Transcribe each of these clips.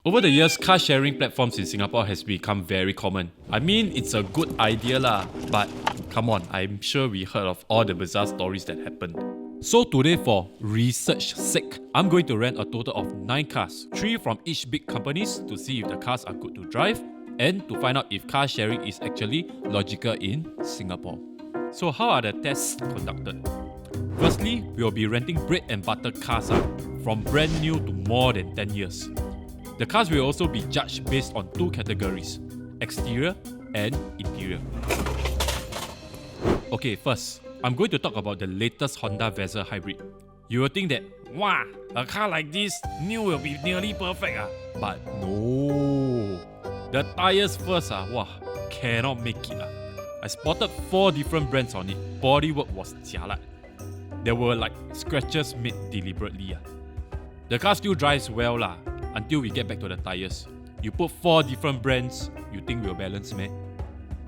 Over the years, car sharing platforms in Singapore has become very common. I mean, it's a good idea lah, but come on, I'm sure we heard of all the bizarre stories that happened. So today, for research sake, I'm going to rent a total of 9 cars, 3 from each big companies to see if the cars are good to drive and to find out if car sharing is actually logical in Singapore. So how are the tests conducted? Firstly, we'll be renting bread and butter cars from brand new to more than 10 years. The cars will also be judged based on 2 categories, exterior and interior. Okay, first, I'm going to talk about the latest Honda Vezel hybrid. You will think that, wow, a car like this, new will be nearly perfect. But no. The tires first, cannot make it. I spotted 4 different brands on it. Bodywork was jialat. There were like scratches made deliberately. The car still drives well until we get back to the tires. You put 4 different brands, you think we'll balance meh?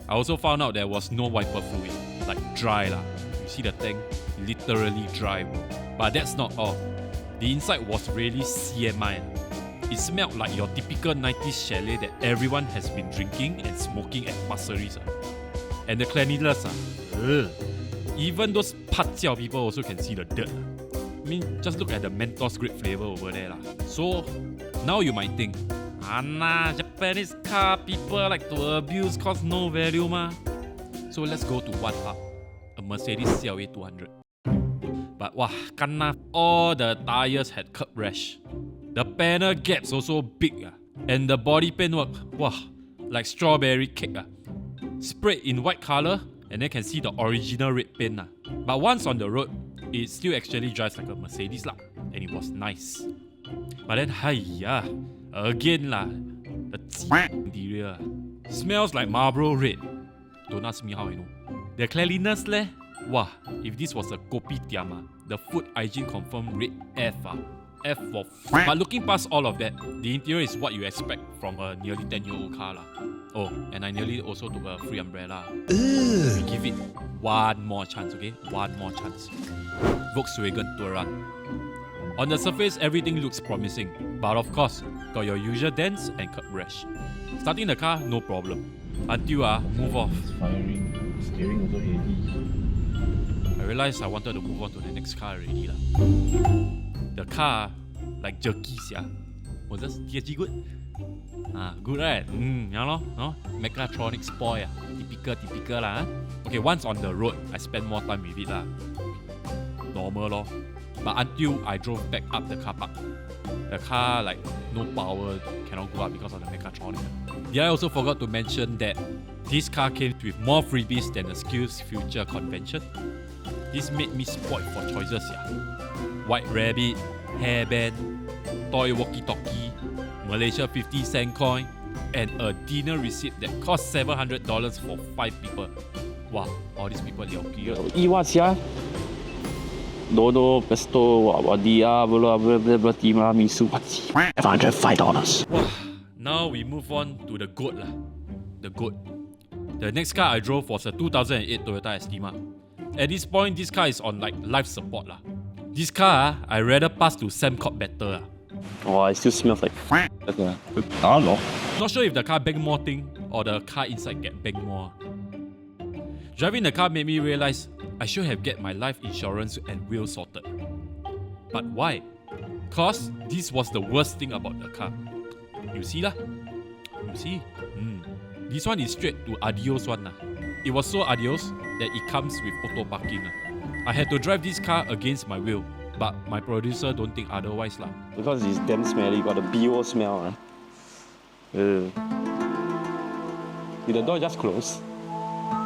I also found out there was no wiper fluid, like dry . You see the tank, literally dry bro. But that's not all. The inside was really CMI. It smelled like your typical 90s chalet that everyone has been drinking and smoking at Pasir Ris. And the cleanliness, even those patjiao people also can see the dirt. I mean, just look at the Mentos grape flavor over there . So, now you might think, Japanese car people like to abuse cause no value ma. So let's go to one up, a Mercedes CLA 200. But kanna, all the tires had curb rash. The panel gaps also big and the body paintwork, like strawberry cake sprayed in white color and then can see the original red paint But once on the road, it still actually drives like a Mercedes and it was nice. But then, again the interior smells like Marlboro Red. Don't ask me how I know. The cleanliness if this was a kopitiam, the food hygiene confirmed red F. F for But looking past all of that, the interior is what you expect from a nearly 10-year-old car Oh, and I nearly also took a free umbrella. We give it one more chance, okay? One more chance. Volkswagen Touran. On the surface, everything looks promising, but of course, got your usual dents and curb rash. Starting the car, no problem. Until move off. Firing, steering also heavy. I realized I wanted to move on to the next car already The car, like jerky Was this THG good? Good right? No? Mechatronic spoil Typical Okay, once on the road, I spend more time with it Normal But until I drove back up the car park, the car no power, cannot go up because of the mechatronic. I also forgot to mention that this car came with more freebies than the Skills Future convention. This made me spoiled for choices White Rabbit, hairband, toy walkie-talkie, Malaysia 50-cent coin, and a dinner receipt that cost $700 for 5 people. Wow, all these people liao. Dodo, Pesto, Wadia, Tima, Misu, $505. Wow, now we move on to the GOAT The GOAT. The next car I drove was a 2008 Toyota Estima. At this point, this car is on life support This car, I rather pass to Samcop better It still smells like I don't know. Not sure if the car bang more thing or the car inside get bang more. Driving the car made me realize I should have get my life insurance and wheels sorted. But why? Cause this was the worst thing about the car. You see You see? This one is straight to adios one It was so adios that it comes with auto parking I had to drive this car against my will, but my producer don't think otherwise Because it's damn smelly, got the BO smell Did the door just close?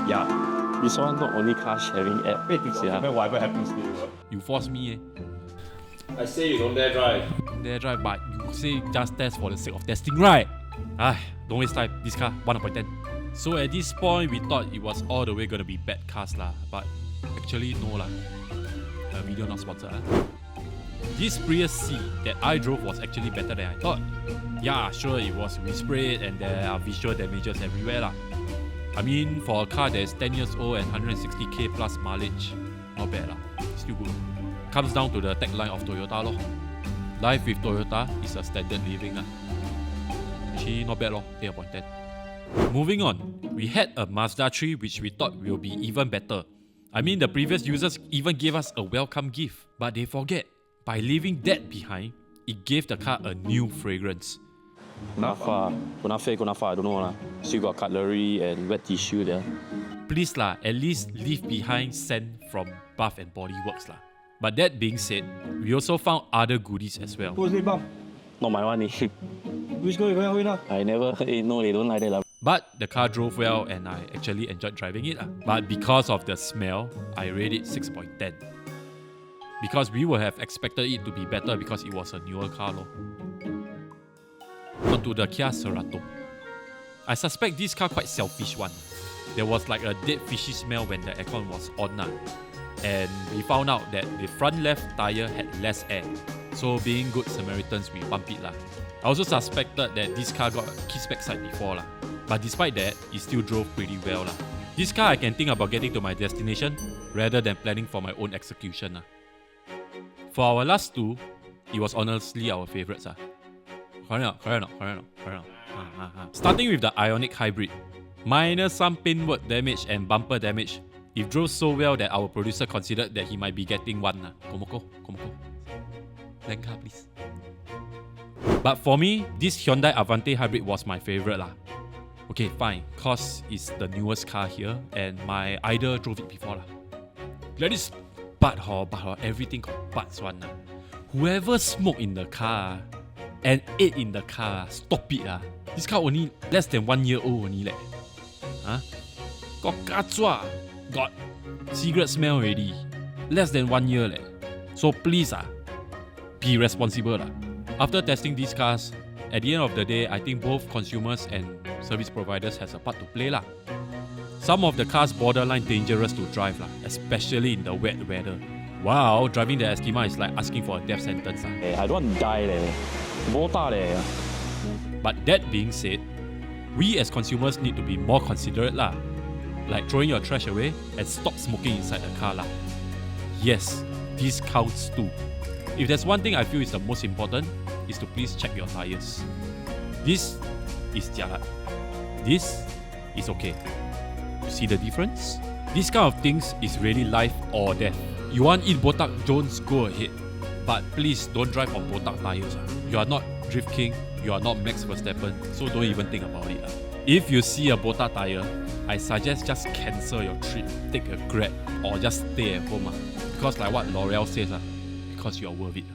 Yeah. This one not only car sharing app. Wait, whatever happens to you. You force me I say you don't dare drive. Dare drive, but you say just test for the sake of testing, right? Don't waste time. This car, 1 upon 10. So at this point, we thought it was all the way gonna be bad cars but actually no video not sponsored This Prius C that I drove was actually better than I thought. Yeah, sure, it was resprayed and there are visual damages everywhere I mean, for a car that is 10 years old and 160k plus mileage, not bad still good. Comes down to the tagline of Toyota Life with Toyota is a standard living actually not bad lor, 8 upon 10. Moving on, we had a Mazda 3 which we thought will be even better. I mean, the previous users even gave us a welcome gift, but they forget, by leaving that behind, it gave the car a new fragrance. Kunafa, I don't know lah. Still got cutlery and wet tissue there. Please lah, at least leave behind scent from Bath and Body Works lah. But that being said, we also found other goodies as well. Who's it, Bam? Not my one. Which girl you going with now? I never, no, they don't like that lah. But the car drove well and I actually enjoyed driving it. But because of the smell, I rate it 6.10. Because we would have expected it to be better because it was a newer car lor. Onto the Kia Cerato. I suspect this car quite selfish one. There was like a dead fishy smell when the aircon was on. And we found out that the front left tyre had less air. So being good Samaritans, we pump it lah. I also suspected that this car got a kiss backside before lah. But despite that, it still drove pretty well lah. This car I can think about getting to my destination rather than planning for my own execution lah. For our last two, it was honestly our favourites lah. Correct or not? Starting with the Ioniq Hybrid. Minus some paintwork damage and bumper damage, it drove so well that our producer considered that he might be getting one lah. Komoko. Lend car please. But for me, this Hyundai Avante Hybrid was my favourite lah. Okay, fine, cause it's the newest car here and my idol drove it before lah. Let it but everything got butts one lah. Whoever smoked in the car and ate in the car, stop it lah. This car only less than 1 year old only leh. Huh? Got kachua, got cigarette smell already. Less than 1 year leh. So please be responsible lah. After testing these cars, at the end of the day, I think both consumers and service providers has a part to play lah. Some of the cars borderline dangerous to drive lah, especially in the wet weather. Wow, driving the Estima is like asking for a death sentence lah. Hey, I don't want to die leh. Botak leh. But that being said, we as consumers need to be more considerate lah. Like throwing your trash away and stop smoking inside the car lah. Yes, this counts too. If there's one thing I feel is the most important, is to please check your tires. This is jialat. This is okay. You see the difference? This kind of things is really life or death. You want to eat botak Jones, go ahead. But please don't drive on botak tires. You are not Drift King, you are not Max Verstappen, so don't even think about it. If you see a botak tire, I suggest just cancel your trip, take a Grab, or just stay at home. Because like what L'Oreal says, because you are worth it.